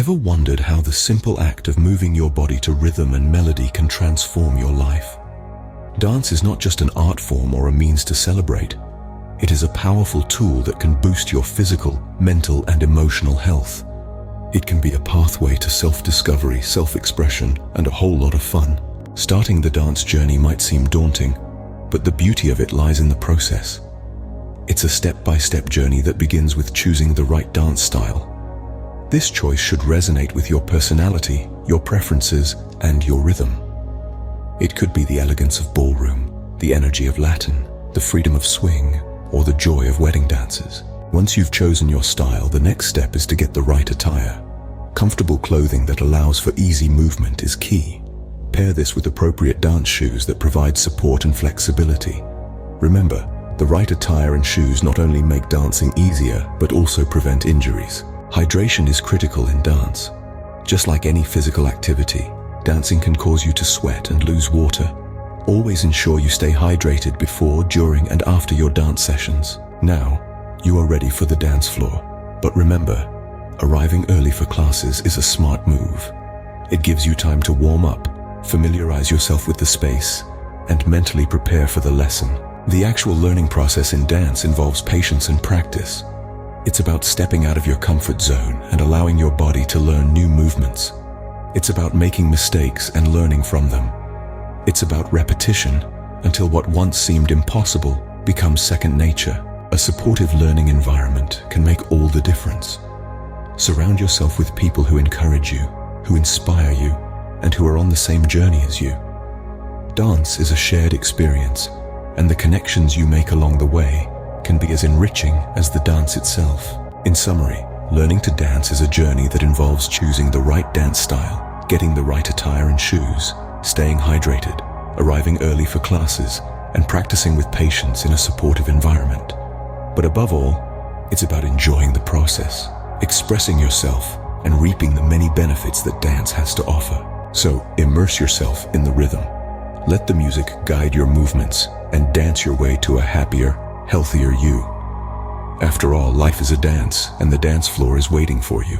Ever wondered how the simple act of moving your body to rhythm and melody can transform your life? Dance is not just an art form or a means to celebrate. It is a powerful tool that can boost your physical, mental, and emotional health. It can be a pathway to self-discovery, self-expression, and a whole lot of fun. Starting the dance journey might seem daunting, but the beauty of it lies in the process. It's a step-by-step journey that begins with choosing the right dance style. This choice should resonate with your personality, your preferences, and your rhythm. It could be the elegance of ballroom, the energy of Latin, the freedom of swing, or the joy of wedding dances. Once you've chosen your style, the next step is to get the right attire. Comfortable clothing that allows for easy movement is key. Pair this with appropriate dance shoes that provide support and flexibility. Remember, the right attire and shoes not only make dancing easier, but also prevent injuries. Hydration is critical in dance. Just like any physical activity, dancing can cause you to sweat and lose water. Always ensure you stay hydrated before, during, and after your dance sessions. Now, you are ready for the dance floor. But remember, arriving early for classes is a smart move. It gives you time to warm up, familiarize yourself with the space, and mentally prepare for the lesson. The actual learning process in dance involves patience and practice. It's about stepping out of your comfort zone and allowing your body to learn new movements. It's about making mistakes and learning from them. It's about repetition until what once seemed impossible becomes second nature. A supportive learning environment can make all the difference. Surround yourself with people who encourage you, who inspire you, and who are on the same journey as you. Dance is a shared experience, and the connections you make along the way can be as enriching as the dance itself. In summary, learning to dance is a journey that involves choosing the right dance style, getting the right attire and shoes, staying hydrated, arriving early for classes, and practicing with patience in a supportive environment. But above all, it's about enjoying the process, expressing yourself, and reaping the many benefits that dance has to offer. So, immerse yourself in the rhythm. Let the music guide your movements and dance your way to a happier, healthier you. After all, life is a dance, and the dance floor is waiting for you.